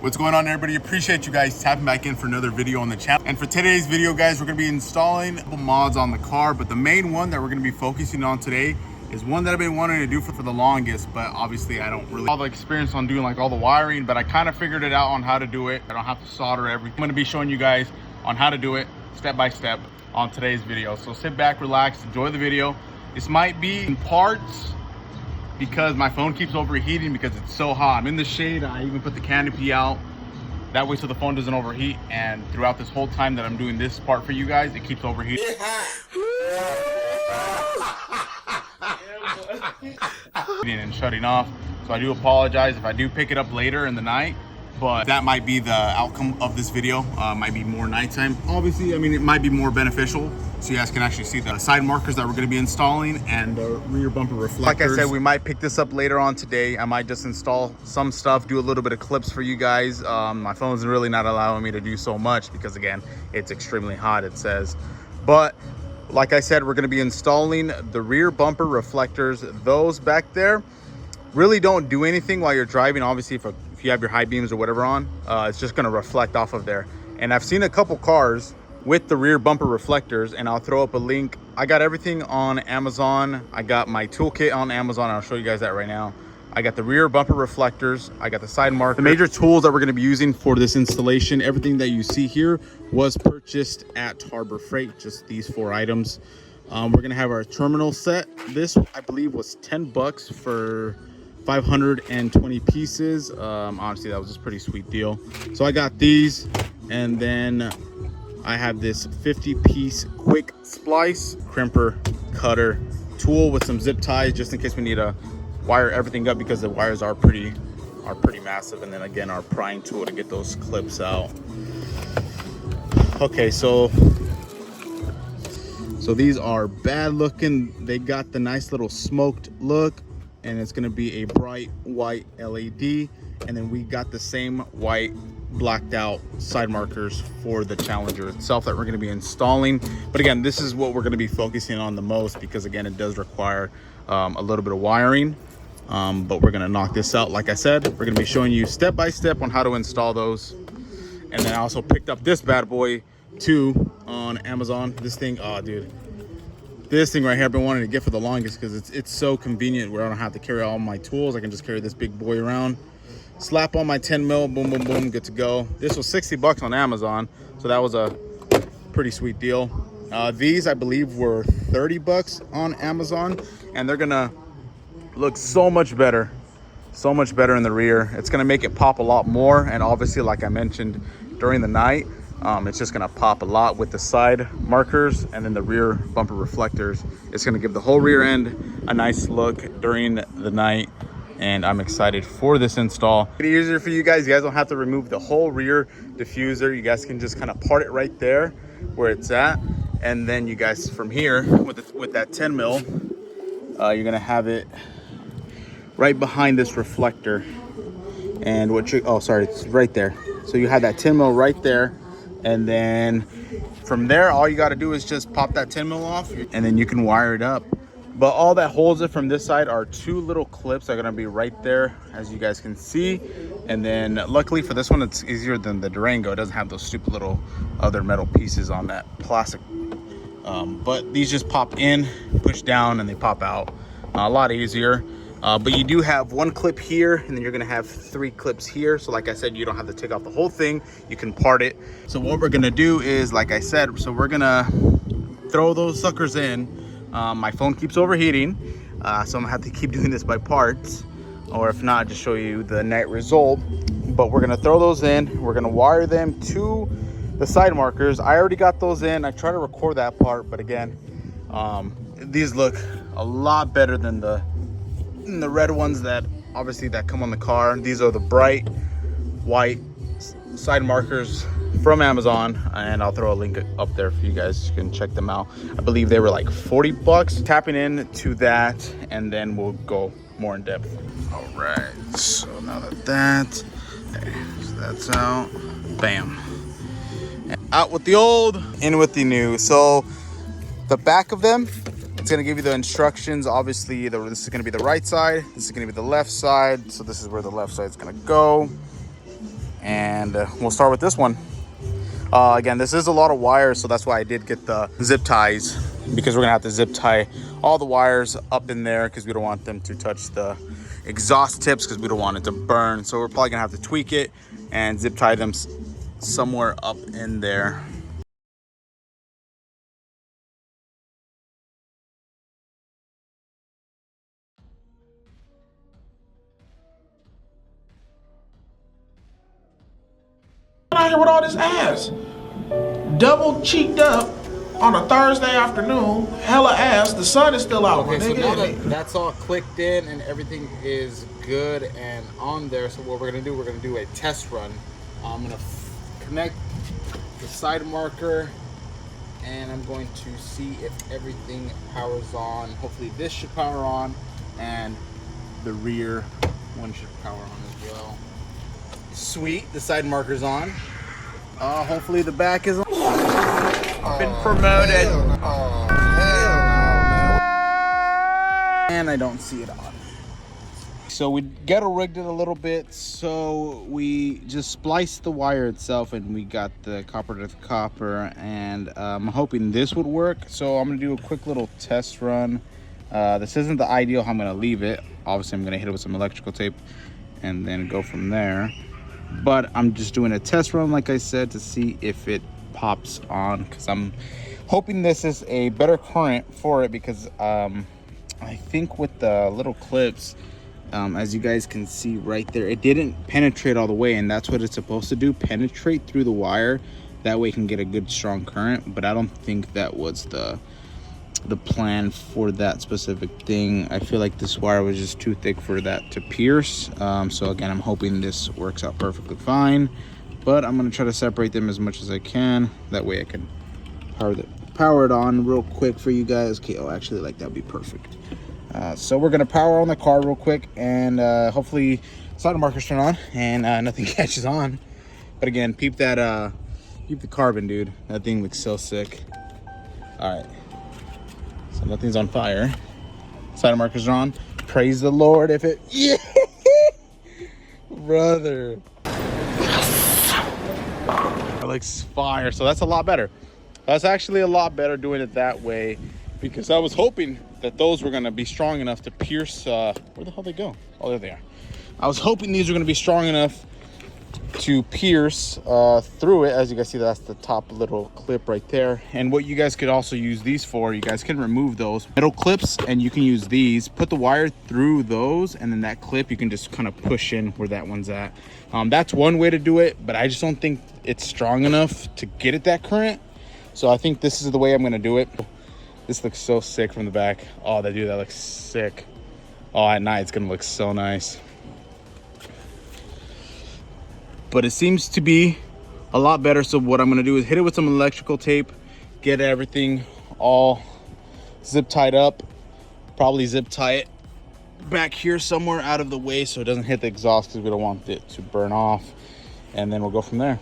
What's going on, everybody? Appreciate you guys tapping back in for another video on the channel. And for today's video, guys, we're gonna be installing a couple mods on the car, but the main one that we're gonna be focusing on today is one that I've been wanting to do for the longest, but obviously I don't really have all the experience on doing like all the wiring, but I kind of figured it out on how to do it. I don't have to solder everything. I'm gonna be showing you guys on how to do it step by step on today's video. So sit back, relax, enjoy the video. This might be in parts because my phone keeps overheating because it's so hot. I'm in the shade. I even put the canopy out that way so the phone doesn't overheat. And throughout this whole time that I'm doing this part for you guys, it keeps overheating. And shutting off. So I do apologize if I do pick it up later in the night, but that might be the outcome of this video. Might be more nighttime. Obviously, I mean, it might be more beneficial so you guys can actually see the side markers that we're going to be installing and the rear bumper reflectors. Like I said, we might pick this up later on today. I might just install some stuff, do a little bit of clips for you guys. My phone's really not allowing me to do so much because, again, it's extremely hot, it says. But like I said, we're going to be installing the rear bumper reflectors. Those back there really don't do anything while you're driving. Obviously, if you have your high beams or whatever on, it's just going to reflect off of there. And I've seen a couple cars with the rear bumper reflectors, and I'll throw up a link. I got everything on Amazon. I got my toolkit on Amazon. I'll show you guys that right now. I got the rear bumper reflectors. I got the side marker. The major tools that we're going to be using for this installation, everything that you see here was purchased at Harbor Freight, just these 4 items. We're going to have our terminal set. This, I believe, was 10 bucks for 520 pieces. Honestly, that was just a pretty sweet deal. So I got these, and then I have this 50-piece quick splice crimper cutter tool with some zip ties just in case we need to wire everything up because the wires are pretty massive. And then again, our prying tool to get those clips out. Okay, so these are bad looking. They got the nice little smoked look, and it's gonna be a bright white LED. And then we got the same white blacked out side markers for the Challenger itself that we're going to be installing. But again, this is what we're going to be focusing on the most because, again, it does require a little bit of wiring. But we're going to knock this out. Like I said, we're going to be showing you step by step on how to install those. And then I also picked up this bad boy too on Amazon. This thing, oh dude, this thing right here I've been wanting to get for the longest because it's so convenient where I don't have to carry all my tools. I can just carry this big boy around, slap on my 10 mil, boom, boom, boom, good to go. This was 60 bucks on Amazon, so that was a pretty sweet deal. These, I believe, were 30 bucks on Amazon, and they're gonna look so much better in the rear. It's gonna make it pop a lot more, and obviously, like I mentioned, during the night, it's just gonna pop a lot with the side markers and then the rear bumper reflectors. It's gonna give the whole rear end a nice look during the night. And I'm excited for this install. It's easier for you guys. You guys don't have to remove the whole rear diffuser. You guys can just kind of part it right there where it's at. And then you guys from here with that 10 mil, you're gonna have it right behind this reflector. And it's right there. So you have that 10 mil right there. And then from there, all you gotta do is just pop that 10 mil off and then you can wire it up. But all that holds it from this side are 2 little clips that are gonna be right there, as you guys can see. And then luckily for this one, it's easier than the Durango. It doesn't have those stupid little other metal pieces on that plastic. But these just pop in, push down, and they pop out. A lot easier. But you do have 1 clip here, and then you're gonna have 3 clips here. So like I said, you don't have to take off the whole thing. You can part it. So what we're gonna do is, like I said, so we're gonna throw those suckers in. My phone keeps overheating, so I'm gonna have to keep doing this by parts, or if not, just show you the net result. But we're gonna throw those in. We're gonna wire them to the side markers. I already got those in. I try to record that part, but again, these look a lot better than the red ones that obviously that come on the car. These are the bright white side markers from Amazon, and I'll throw a link up there for you guys. You can check them out. I believe they were like 40 bucks. Tapping into that, and then we'll go more in depth. All right, so now that's out, bam. And out with the old, in with the new. So the back of them, it's gonna give you the instructions. Obviously, this is gonna be the right side, this is gonna be the left side. So this is where the left side is gonna go. and we'll start with this one. Again, this is a lot of wires, so that's why I did get the zip ties, because we're gonna have to zip tie all the wires up in there because we don't want them to touch the exhaust tips because we don't want it to burn. So we're probably gonna have to tweak it and zip tie them somewhere up in there. Out here with all this ass, double cheeked up on a Thursday afternoon, hella ass. The sun is still out. Okay, so now that that's all clicked in and everything is good and on there, so what we're gonna do, we're gonna do a test run. I'm gonna connect the side marker, and I'm going to see if everything powers on. Hopefully this should power on, and the rear one should power on as well. Sweet, the side marker's on. Hopefully the back is on. Been promoted. And I don't see it on. So we ghetto rigged it a little bit. So we just spliced the wire itself, and we got the copper to the copper. And I'm hoping this would work. So I'm gonna do a quick little test run. This isn't the ideal how I'm gonna leave it. Obviously I'm gonna hit it with some electrical tape and then go from there. But I'm just doing a test run, like I said, to see if it pops on, because I'm hoping this is a better current for it, because I think with the little clips, as you guys can see right there, it didn't penetrate all the way, and that's what it's supposed to do, penetrate through the wire. That way it can get a good strong current, but I don't think that was the plan for that specific thing. I feel like this wire was just too thick for that to pierce. So again, I'm hoping this works out perfectly fine, but I'm gonna try to separate them as much as I can. That way I can power it on real quick for you guys. Okay, oh, actually, like, that'd be perfect. So we're gonna power on the car real quick, and hopefully side markers turn on and nothing catches on. But again, peep that, peep the carbon, dude. That thing looks so sick. All right. So nothing's on fire. Side markers are on. Praise the Lord if it... Yeah! Brother. That looks fire. So that's a lot better. That's actually a lot better doing it that way, because I was hoping that those were going to be strong enough to pierce... where the hell they go? Oh, there they are. I was hoping these were going to be strong enough to pierce through it. As you guys see, that's the top little clip right there. And what you guys could also use these for, you guys can remove those metal clips, and you can use these, put the wire through those, and then that clip you can just kind of push in where that one's at. That's one way to do it, but I just don't think it's strong enough to get it that current. So I think this is the way I'm gonna do it. This looks so sick from the back. Oh, that looks sick. Oh, at night it's gonna look so nice. But it seems to be a lot better. So what I'm gonna do is hit it with some electrical tape, get everything all zip tied up, probably zip tie it back here somewhere out of the way so it doesn't hit the exhaust, because we don't want it to burn off, and then we'll go from there.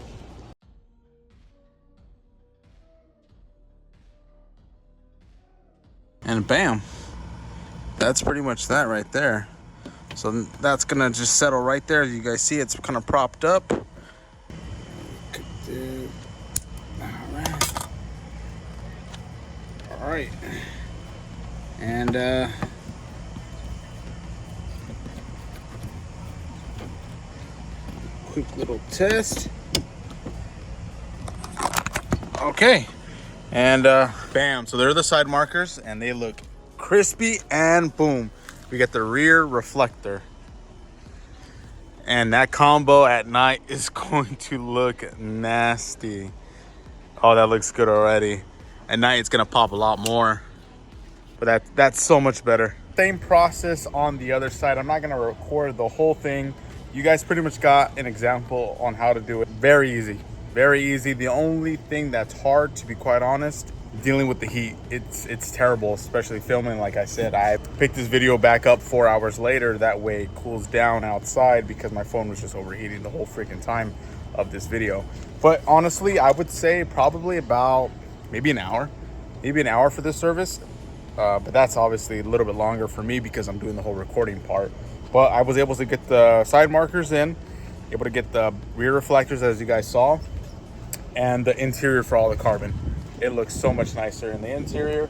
And bam, that's pretty much that right there. So that's gonna just settle right there. You guys see it's kind of propped up. All right. And quick little test. Okay. And bam, so they're the side markers, and they look crispy, and boom, we get the rear reflector. And that combo at night is going to look nasty. Oh, that looks good already. At night it's gonna pop a lot more, but that's so much better. Same process on the other side. I'm not gonna record the whole thing. You guys pretty much got an example on how to do it. Very easy, very easy. The only thing that's hard, to be quite honest, dealing with the heat. It's terrible, especially filming. Like I said, I picked this video back up 4 hours later. That way it cools down outside, because my phone was just overheating the whole freaking time of this video. But honestly, I would say probably about maybe an hour for this service. But that's obviously a little bit longer for me because I'm doing the whole recording part. But I was able to get the side markers in, able to get the rear reflectors as you guys saw, and the interior for all the carbon. It looks so much nicer in the interior.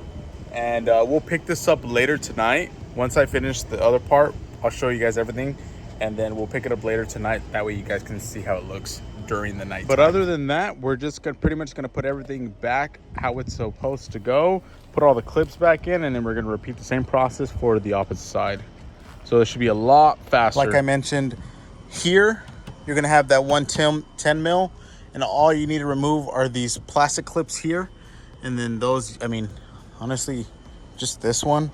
And we'll pick this up later tonight. Once I finish the other part, I'll show you guys everything, and then we'll pick it up later tonight. That way you guys can see how it looks during the night. But other than that, we're just pretty much gonna put everything back how it's supposed to go, put all the clips back in, and then we're gonna repeat the same process for the opposite side. So it should be a lot faster. Like I mentioned, here, you're gonna have that 10 mil, and all you need to remove are these plastic clips here. And then those, I mean, honestly, just this one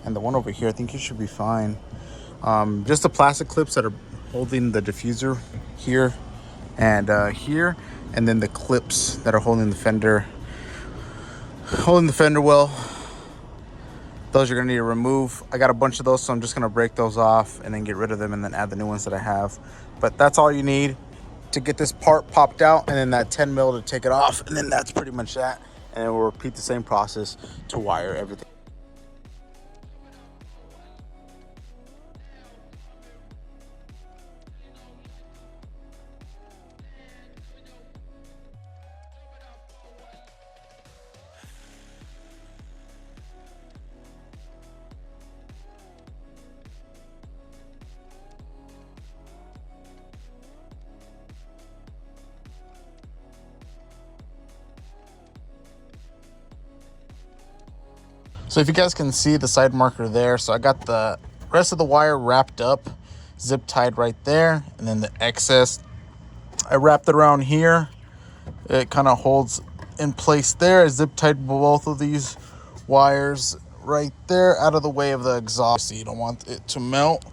and the one over here, I think you should be fine. Just the plastic clips that are holding the diffuser here and here, and then the clips that are holding the fender well. Those you're gonna need to remove. I got a bunch of those, so I'm just gonna break those off and then get rid of them and then add the new ones that I have. But that's all you need to get this part popped out, and then that 10 mil to take it off, and then that's pretty much that. And then we'll repeat the same process to wire everything. So if you guys can see the side marker there, so I got the rest of the wire wrapped up, zip tied right there, and then the excess, I wrapped it around here. It kind of holds in place there. I zip tied both of these wires right there out of the way of the exhaust, so you don't want it to melt.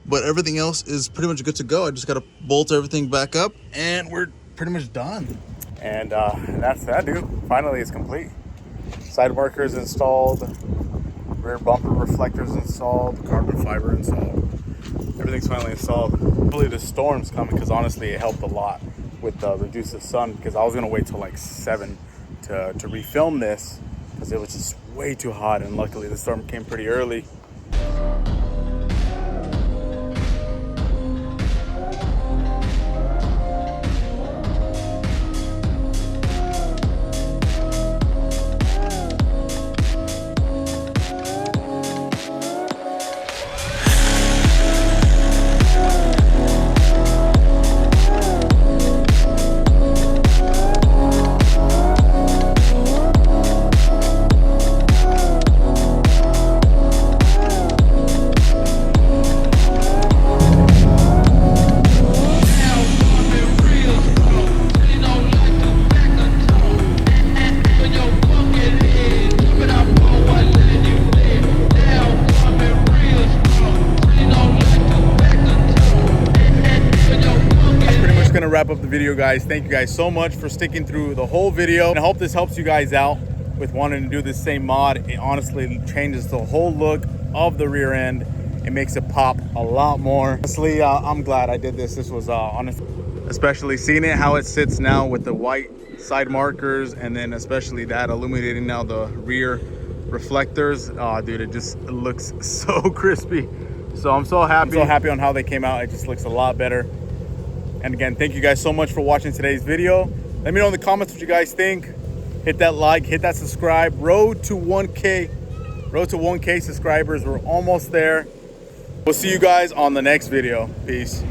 But everything else is pretty much good to go. I just got to bolt everything back up, and we're pretty much done. And that's that, dude. Finally, it's complete. Side markers installed, rear bumper reflectors installed, carbon fiber installed. Everything's finally installed. Hopefully the storm's coming, because honestly it helped a lot with reduce the sun, because I was gonna wait till like 7 to refilm this because it was just way too hot, and luckily the storm came pretty early. Gonna wrap up the video, guys. Thank you guys so much for sticking through the whole video, and I hope this helps you guys out with wanting to do this same mod. It honestly changes the whole look of the rear end. It makes it pop a lot more. Honestly, I'm glad I did this. This was honestly, especially seeing it how it sits now with the white side markers, and then especially that illuminating now the rear reflectors. Dude, it just looks so crispy. So I'm so happy. I'm so happy on how they came out. It just looks a lot better. And again, thank you guys so much for watching today's video. Let me know in the comments what you guys think. Hit that like, hit that subscribe. Road to 1K subscribers. We're almost there. We'll see you guys on the next video. Peace.